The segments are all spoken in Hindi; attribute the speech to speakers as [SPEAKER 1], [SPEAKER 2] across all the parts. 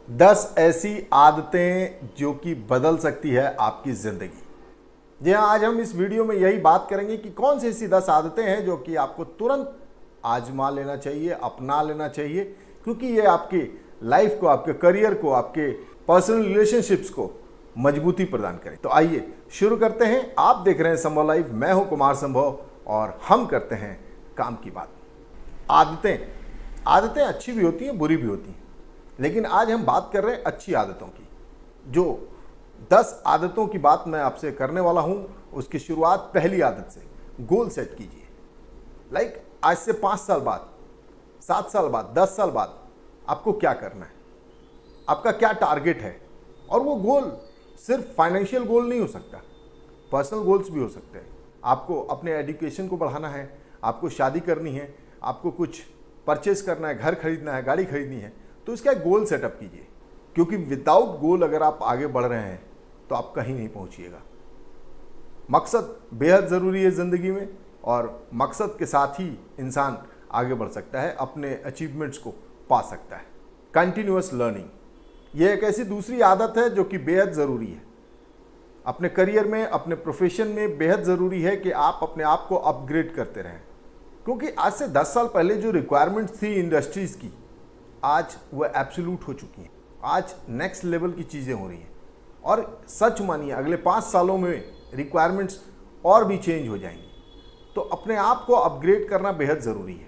[SPEAKER 1] 10 ऐसी आदतें जो कि बदल सकती है आपकी ज़िंदगी। जी हाँ, आज हम इस वीडियो में यही बात करेंगे कि कौन सी ऐसी 10 आदतें हैं जो कि आपको तुरंत आजमा लेना चाहिए, अपना लेना चाहिए, क्योंकि ये आपकी लाइफ को, आपके करियर को, आपके पर्सनल रिलेशनशिप्स को मजबूती प्रदान करें। तो आइए शुरू करते हैं। आप देख रहे हैं संभव लाइव, मैं हूं कुमार संभव और हम करते हैं काम की बात। आदतें अच्छी भी होती हैं, बुरी भी होती हैं, लेकिन आज हम बात कर रहे हैं अच्छी आदतों की। जो 10 आदतों की बात मैं आपसे करने वाला हूं, उसकी शुरुआत पहली आदत से। गोल सेट कीजिए। आज से 5 साल बाद, 7 साल बाद, 10 साल बाद आपको क्या करना है, आपका क्या टारगेट है। और वो गोल सिर्फ फाइनेंशियल गोल नहीं हो सकता, पर्सनल गोल्स भी हो सकते हैं। आपको अपने एजुकेशन को बढ़ाना है, आपको शादी करनी है, आपको कुछ परचेज करना है, घर खरीदना है, गाड़ी खरीदनी है, तो इसका एक गोल सेटअप कीजिए। क्योंकि विदाउट गोल अगर आप आगे बढ़ रहे हैं तो आप कहीं नहीं पहुंचिएगा। मकसद बेहद ज़रूरी है ज़िंदगी में, और मकसद के साथ ही इंसान आगे बढ़ सकता है, अपने अचीवमेंट्स को पा सकता है। कंटिन्यूअस लर्निंग, ये एक ऐसी दूसरी आदत है जो कि बेहद ज़रूरी है। अपने करियर में, अपने प्रोफेशन में बेहद ज़रूरी है कि आप अपने आप को अपग्रेड करते रहें। क्योंकि आज से 10 साल पहले जो रिक्वायरमेंट्स थी इंडस्ट्रीज़ की, आज वह एब्सोल्यूट हो चुकी हैं। आज नेक्स्ट लेवल की चीज़ें हो रही हैं, और सच मानिए अगले 5 सालों में रिक्वायरमेंट्स और भी चेंज हो जाएंगी। तो अपने आप को अपग्रेड करना बेहद ज़रूरी है,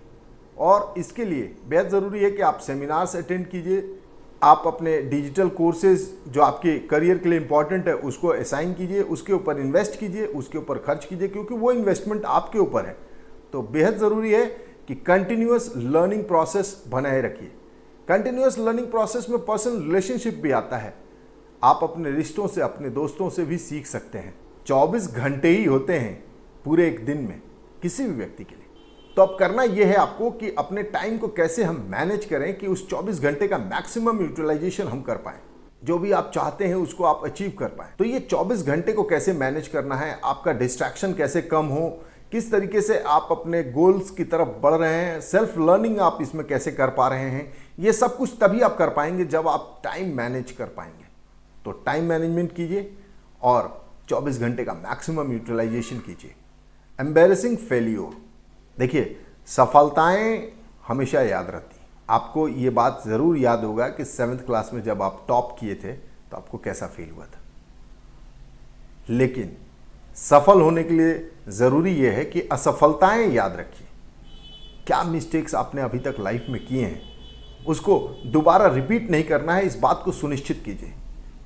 [SPEAKER 1] और इसके लिए बेहद ज़रूरी है कि आप सेमिनार्स अटेंड कीजिए। आप अपने डिजिटल कोर्सेज जो आपके करियर के लिए इंपॉर्टेंट है उसको असाइन कीजिए, उसके ऊपर इन्वेस्ट कीजिए, उसके ऊपर खर्च कीजिए, क्योंकि वो इन्वेस्टमेंट आपके ऊपर है। तो बेहद ज़रूरी है कि कंटिन्यूअस लर्निंग प्रोसेस बनाए रखिए। कंटिन्यूअस लर्निंग प्रोसेस में पर्सनल रिलेशनशिप भी आता है। आप अपने रिश्तों से, अपने दोस्तों से भी सीख सकते हैं। 24 घंटे ही होते हैं पूरे एक दिन में किसी भी व्यक्ति के लिए। तो अब करना यह है आपको कि अपने टाइम को कैसे हम मैनेज करें कि उस 24 घंटे का मैक्सिमम यूटिलाइजेशन हम कर पाएं, जो भी आप चाहते हैं उसको आप अचीव कर पाएं। तो ये 24 घंटे को कैसे मैनेज करना है, आपका डिस्ट्रैक्शन कैसे कम हो, किस तरीके से आप अपने गोल्स की तरफ बढ़ रहे हैं, सेल्फ लर्निंग आप इसमें कैसे कर पा रहे हैं, ये सब कुछ तभी आप कर पाएंगे जब आप टाइम मैनेज कर पाएंगे। तो टाइम मैनेजमेंट कीजिए और 24 घंटे का मैक्सिमम यूटिलाइजेशन कीजिए। एम्बैरेसिंग फेल्योर, देखिए सफलताएं हमेशा याद रहती हैं। आपको ये बात ज़रूर याद होगा कि 7th क्लास में जब आप टॉप किए थे तो आपको कैसा फील हुआ था। लेकिन सफल होने के लिए ज़रूरी यह है कि असफलताएं याद रखिए। क्या मिस्टेक्स आपने अभी तक लाइफ में किए हैं, उसको दोबारा रिपीट नहीं करना है, इस बात को सुनिश्चित कीजिए।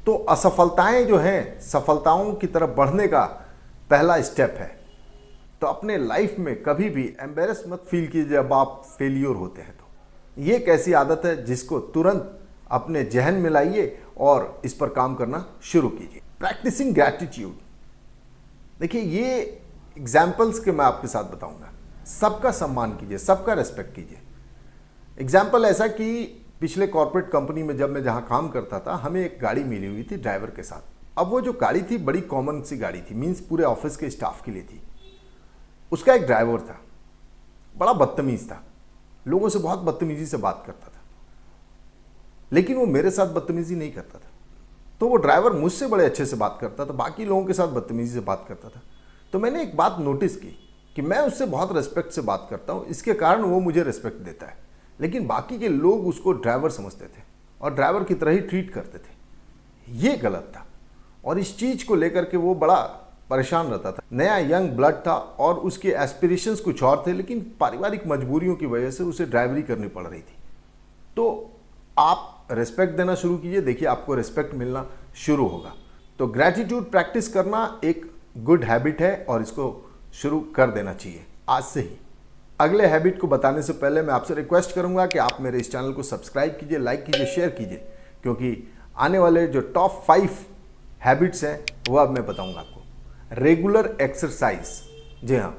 [SPEAKER 1] तो असफलताएं जो हैं, सफलताओं की तरफ बढ़ने का पहला स्टेप है। तो अपने लाइफ में कभी भी एम्बेरस मत फील कीजिए जब आप फेलियर होते हैं। तो ये एक ऐसी आदत है जिसको तुरंत अपने जहन में लाइए और इस पर काम करना शुरू कीजिए। प्रैक्टिसिंग ग्रैटिट्यूड, देखिए ये एग्जाम्पल्स के मैं आपके साथ बताऊंगा। सबका सम्मान कीजिए, सबका रेस्पेक्ट कीजिए। एग्जाम्पल ऐसा कि पिछले कॉर्पोरेट कंपनी में जब मैं जहाँ काम करता था, हमें एक गाड़ी मिली हुई थी ड्राइवर के साथ। अब वो जो गाड़ी थी बड़ी कॉमन सी गाड़ी थी, मीन्स पूरे ऑफिस के स्टाफ के लिए थी। उसका एक ड्राइवर था, बड़ा बदतमीज था, लोगों से बहुत बदतमीजी से बात करता था। लेकिन वो मेरे साथ बदतमीजी नहीं करता था। तो वो ड्राइवर मुझसे बड़े अच्छे से बात करता था, बाकी लोगों के साथ बदतमीजी से बात करता था। तो मैंने एक बात नोटिस की कि मैं उससे बहुत रिस्पेक्ट से बात करता हूँ, इसके कारण वो मुझे रिस्पेक्ट देता है, लेकिन बाकी के लोग उसको ड्राइवर समझते थे और ड्राइवर की तरह ही ट्रीट करते थे। ये गलत था, और इस चीज़ को लेकर के वो बड़ा परेशान रहता था। नया यंग ब्लड था और उसके एस्पिरेशंस कुछ और थे, लेकिन पारिवारिक मजबूरियों की वजह से उसे ड्राइवरी करनी पड़ रही थी। तो आप रिस्पेक्ट देना शुरू कीजिए, देखिए आपको रिस्पेक्ट मिलना शुरू होगा। तो ग्रैटिट्यूड प्रैक्टिस करना एक गुड हैबिट है और इसको शुरू कर देना चाहिए आज से ही। अगले हैबिट को बताने से पहले मैं आपसे रिक्वेस्ट करूंगा कि आप मेरे इस चैनल को सब्सक्राइब कीजिए, लाइक कीजिए, शेयर कीजिए, क्योंकि आने वाले जो टॉप 5 हैबिट्स हैं वो अब मैं बताऊंगा आपको। रेगुलर एक्सरसाइज, जी हाँ,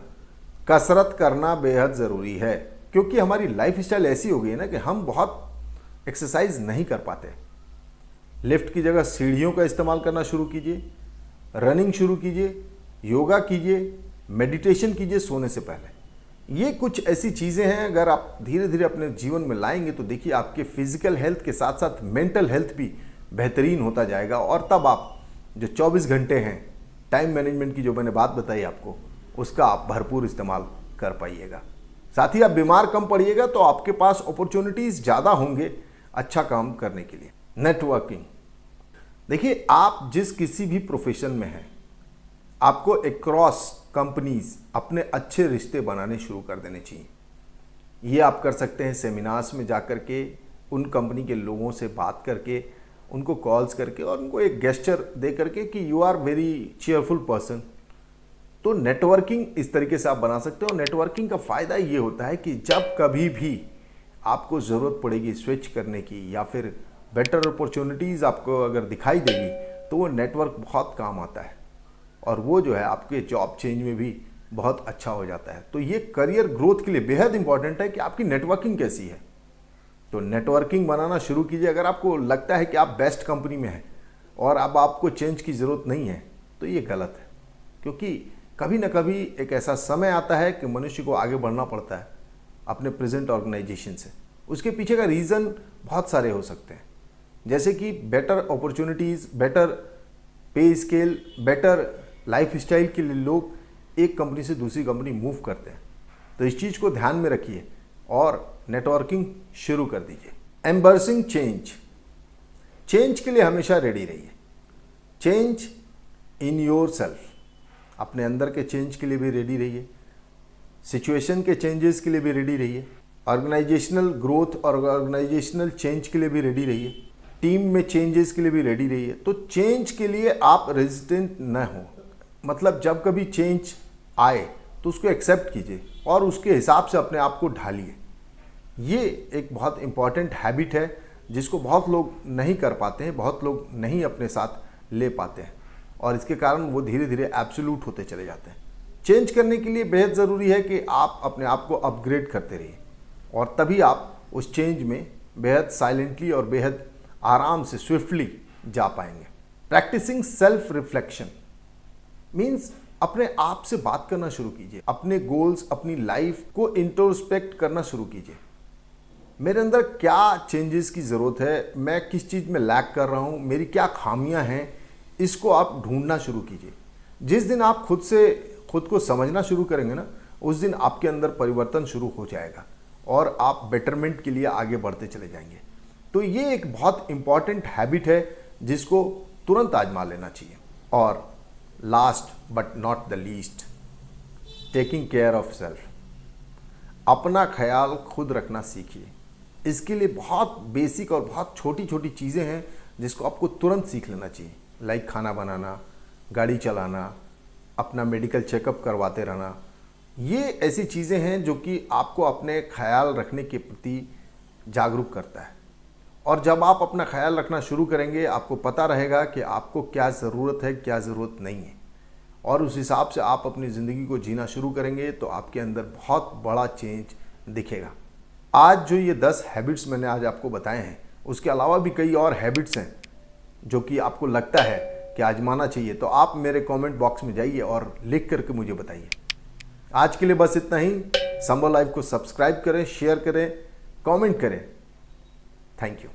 [SPEAKER 1] कसरत करना बेहद ज़रूरी है, क्योंकि हमारी लाइफ स्टाइल ऐसी हो गई है ना कि हम बहुत एक्सरसाइज नहीं कर पाते। लिफ्ट की जगह सीढ़ियों का इस्तेमाल करना शुरू कीजिए, रनिंग शुरू कीजिए, योगा कीजिए, मेडिटेशन कीजिए सोने से पहले। ये कुछ ऐसी चीज़ें हैं, अगर आप धीरे धीरे अपने जीवन में लाएंगे तो देखिए आपके फिजिकल हेल्थ के साथ साथ मेंटल हेल्थ भी बेहतरीन होता जाएगा। और तब आप जो 24 घंटे हैं टाइम मैनेजमेंट की जो मैंने बात बताई आपको, उसका आप भरपूर इस्तेमाल कर पाइएगा। साथ ही आप बीमार कम पड़िएगा तो आपके पास अपॉर्चुनिटीज़ ज़्यादा होंगे अच्छा काम करने के लिए। नेटवर्किंग, देखिए आप जिस किसी भी प्रोफेशन में हैं, आपको अक्रॉस कंपनीज अपने अच्छे रिश्ते बनाने शुरू कर देने चाहिए। ये आप कर सकते हैं सेमिनार्स में जाकर के, उन कंपनी के लोगों से बात करके, उनको कॉल्स करके और उनको एक गेस्चर दे करके कि you are very cheerful person. तो नेटवर्किंग इस तरीके से आप बना सकते हो। और नेटवर्किंग का फ़ायदा ये होता है कि जब कभी भी आपको ज़रूरत पड़ेगी स्विच करने की या फिर बेटर अपॉर्चुनिटीज़ आपको अगर दिखाई देगी तो वो नेटवर्क बहुत काम आता है और वो जो है आपके जॉब चेंज में भी बहुत अच्छा हो जाता है। तो ये करियर ग्रोथ के लिए बेहद इंपॉर्टेंट है कि आपकी नेटवर्किंग कैसी है। तो नेटवर्किंग बनाना शुरू कीजिए। अगर आपको लगता है कि आप बेस्ट कंपनी में हैं और अब आपको चेंज की ज़रूरत नहीं है तो ये गलत है, क्योंकि कभी ना कभी एक ऐसा समय आता है कि मनुष्य को आगे बढ़ना पड़ता है अपने प्रेजेंट ऑर्गेनाइजेशन से। उसके पीछे का रीज़न बहुत सारे हो सकते हैं, जैसे कि बेटर अपॉर्चुनिटीज़, बेटर पे स्केल, बेटर लाइफ स्टाइल के लिए लोग एक कंपनी से दूसरी कंपनी मूव करते हैं। तो इस चीज़ को ध्यान में रखिए और नेटवर्किंग शुरू कर दीजिए। एम्बर्सिंग चेंज, चेंज के लिए हमेशा रेडी रहिए। चेंज इन योर सेल्फ, अपने अंदर के चेंज के लिए भी रेडी रहिए, सिचुएशन के चेंजेस के लिए भी रेडी रहिए, ऑर्गेनाइजेशनल ग्रोथ और ऑर्गेनाइजेशनल चेंज के लिए भी रेडी रहिए, टीम में चेंजेस के लिए भी रेडी रहिए। तो चेंज के लिए आप रेजिस्टेंट न हो, मतलब जब कभी चेंज आए तो उसको एक्सेप्ट कीजिए और उसके हिसाब से अपने आप को ढालिए। ये एक बहुत इम्पॉर्टेंट हैबिट है जिसको बहुत लोग नहीं कर पाते हैं, बहुत लोग नहीं अपने साथ ले पाते हैं और इसके कारण वो धीरे धीरे एब्सोल्यूट होते चले जाते हैं। चेंज करने के लिए बेहद ज़रूरी है कि आप अपने आप को अपग्रेड करते रहिए और तभी आप उस चेंज में बेहद साइलेंटली और बेहद आराम से स्विफ्टली जा पाएंगे। प्रैक्टिसिंग सेल्फ रिफ्लेक्शन मीन्स अपने आप से बात करना शुरू कीजिए, अपने गोल्स, अपनी लाइफ को इंट्रोस्पेक्ट करना शुरू कीजिए। मेरे अंदर क्या चेंजेस की ज़रूरत है, मैं किस चीज़ में लैक कर रहा हूँ, मेरी क्या खामियां हैं, इसको आप ढूंढना शुरू कीजिए। जिस दिन आप खुद को समझना शुरू करेंगे ना, उस दिन आपके अंदर परिवर्तन शुरू हो जाएगा और आप बेटरमेंट के लिए आगे बढ़ते चले जाएंगे। तो ये एक बहुत इंपॉर्टेंट हैबिट है जिसको तुरंत आजमा लेना चाहिए। और last but not the least, taking care of self, अपना ख्याल खुद रखना सीखिए। इसके लिए बहुत बेसिक और बहुत छोटी छोटी चीज़ें हैं जिसको आपको तुरंत सीख लेना चाहिए, लाइक खाना बनाना, गाड़ी चलाना, अपना मेडिकल चेकअप करवाते रहना। ये ऐसी चीज़ें हैं जो कि आपको अपने ख्याल रखने के प्रति जागरूक करता है। और जब आप अपना ख्याल रखना शुरू करेंगे आपको पता रहेगा कि आपको क्या ज़रूरत है, क्या ज़रूरत नहीं है, और उस हिसाब से आप अपनी ज़िंदगी को जीना शुरू करेंगे तो आपके अंदर बहुत बड़ा चेंज दिखेगा। आज जो ये 10 हैबिट्स मैंने आज आपको बताए हैं, उसके अलावा भी कई और हैबिट्स हैं जो कि आपको लगता है कि आजमाना चाहिए, तो आप मेरे कमेंट बॉक्स में जाइए और लिख करके मुझे बताइए। आज के लिए बस इतना ही। संभव लाइव को सब्सक्राइब करें, शेयर करें, कमेंट करें। Thank you.